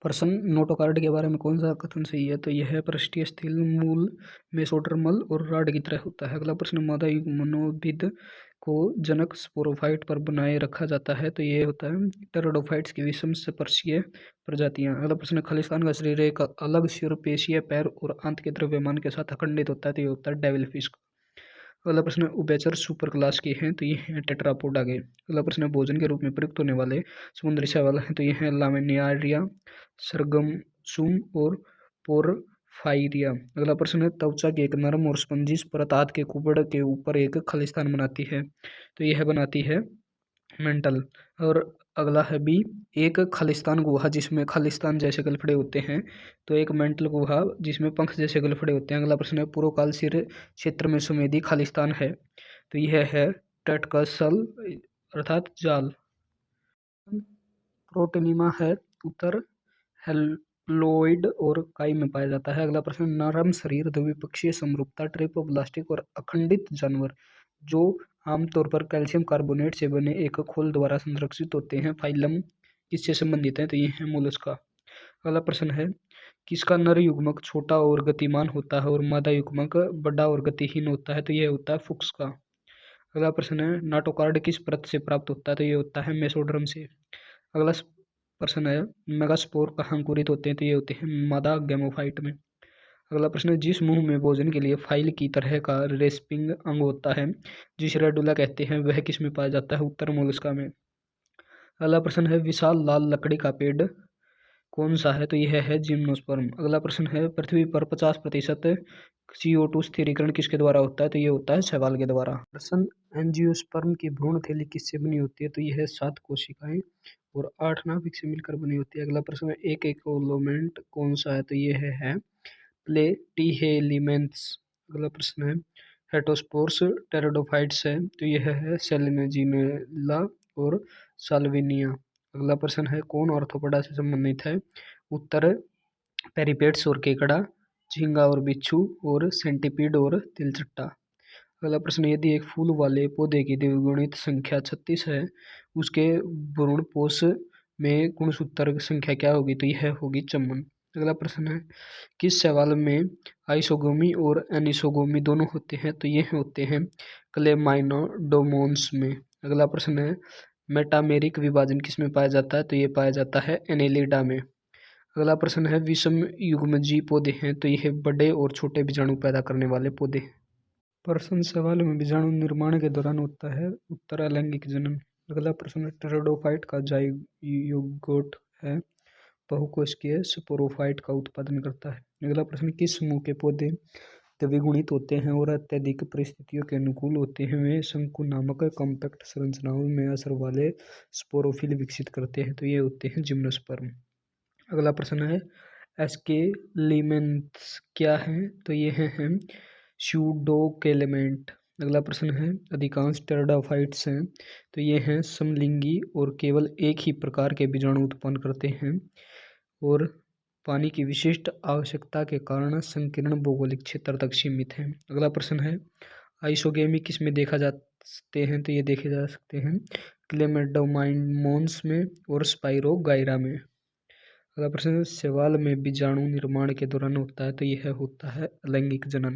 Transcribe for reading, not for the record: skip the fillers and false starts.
प्रश्न, नोटोकार्ड के बारे में कौन सा कथन सही है? तो यह पृष्ठीय स्थल मूल मेसोडर्मल और रॉड की तरह होता है। अगला प्रश्न, मादा युग्मनोभिद को जनक स्पोरोफाइट पर बनाए रखा जाता है। तो ये होता है टेरिडोफाइट्स की विषम स्पर्शीय प्रजातियां। अगला प्रश्न, खालिस्तान का शरीर एक अलग सिर, पेशियां, पैर और आंत के द्रव्यमान के साथ अखंडित होता है। तो ये होता है डेविल फिश। अगला प्रश्न, उभयचर सुपर क्लास के हैं। तो ये हैं टेट्रापोड आगे। अगला प्रश्न, भोजन के रूप में प्रयुक्त होने वाले समुद्री शैवाल हैं। तो ये हैं लामिनियारिया, सरगमसुम और पोरफायरिया। अगला प्रश्न है, त्वचा की एक नरम और स्पंजी परत आंत के कुबड़ के ऊपर एक खालिस्तान बनाती है। तो यह बनाती है मेंटल। और अगला है बी, एक खालिस्तान गुहा जिसमें खालिस्तान जैसे गलफड़े होते हैं। तो एक मेंटल गुहा जिसमें पंख जैसे गलफड़े होते हैं। अगला प्रश्न है, पूर्वकाल सिर क्षेत्र में सुमेधी खालिस्तान है। तो यह है टेटकसल अर्थात जाल। प्रोटोनिमा है, उत्तर हेलोइड और काई में पाया जाता है। अगला प्रश्न, नरम शरीर, द्विपक्षीय समरूपता, ट्रिप्लोब्लास्टिक और अखंडित जानवर जो आमतौर पर कैल्शियम कार्बोनेट से बने एक खोल द्वारा संरक्षित होते हैं। फाइलम किससे संबंधित है? तो ये है मोलस्का। अगला प्रश्न है, किसका नर युग्मक छोटा और गतिमान होता है और मादा युग्मक बड़ा और गतिहीन होता है? तो यह होता है फुक्स का। अगला प्रश्न है, नाटोकार्ड किस परत से प्राप्त होता है? तो ये होता है मेसोडर्म से। अगला प्रश्न है, मेगास्पोर कहाँ अंकुरित होते हैं? तो ये होते हैं मादा गैमोफाइट में। अगला प्रश्न है, जिस मुंह में भोजन के लिए फाइल की तरह का रेस्पिंग अंग होता है जिसे रेडुला कहते हैं, वह किस में पाया जाता है? उत्तर मोलस्का में। अगला प्रश्न है, विशाल लाल लकड़ी का पेड़ कौन सा है? तो यह है जिम्नोस्पर्म। अगला प्रश्न है, पृथ्वी पर 50% CO2 स्थिरीकरण किसके द्वारा होता है? तो ये होता है शैवाल के द्वारा। प्रश्न, एंजियोस्पर्म की भ्रूण थैली किससे बनी होती है? तो यह है 7 कोशिकाएं और 8 नाभिक से मिलकर बनी होती है। अगला प्रश्न है, एक एकोलोमेंट कौन सा है? तो यह है प्लेटिहेलिमेंथ्स। अगला प्रश्न है, हेटोस्पोर्स टेरिडोफाइट्स है। तो यह है सेलेनेजिनेला और साल्विनिया। अगला प्रश्न है, कौन ऑर्थोपोडा से संबंधित है? उत्तर पेरिपेट्स और केकड़ा, झींगा और बिच्छू और सेंटीपीड और तिलचट्टा। अगला प्रश्न, यदि एक फूल वाले पौधे की द्विगुणित संख्या 36 है, उसके भ्रूणपोष में गुणसूत्र संख्या क्या होगी? तो यह होगी चमन। अगला प्रश्न है, किस शैवाल में आइसोगोमी और एनिसोगोमी दोनों होते हैं? तो ये होते हैं क्लेमाइनोडोमोन्स में। अगला प्रश्न है, मेटामेरिक विभाजन किस में पाया जाता है? तो ये पाया जाता है एनेलिडा में। अगला प्रश्न है, विषम युग्मजीव पौधे हैं। तो यह बड़े और छोटे बीजाणु पैदा करने वाले पौधे। प्रश्न, शैवाल में बीजाणु निर्माण के दौरान होता है उत्तर अलैंगिक जनन। अगला प्रश्न, टेरिडोफाइट का जाइगोट है, बहुकोशिकीय स्पोरोफाइट का उत्पादन करता है। अगला प्रश्न, किस समूह के पौधे द्विगुणित होते हैं और अत्यधिक परिस्थितियों के अनुकूल होते हैं? वे शंकु नामक कॉम्पैक्ट संरचनाओं में असर वाले स्पोरोफिल विकसित करते हैं। तो ये होते हैं जिम्नोस्पर्म। अगला प्रश्न है, एस्केलिमेंट्स क्या हैं? तो ये हैं स्यूडोकेलेमेंट। अगला प्रश्न है, अधिकांश टेरिडोफाइट्स हैं। तो ये हैं समलिंगी और केवल एक ही प्रकार के बीजाणु उत्पन्न करते हैं और पानी की विशिष्ट आवश्यकता के कारण संकीर्ण भौगोलिक क्षेत्र तक सीमित हैं। अगला प्रश्न है, आइसोगेमी किस में देखा जाते हैं? तो ये देखे जा सकते हैं क्लेमेडोमाइमोन्स में और स्पाइरोगाइरा में। अगला प्रश्न, शैवाल में बीजाणु निर्माण के दौरान होता है। तो यह होता है अलैंगिक जनन।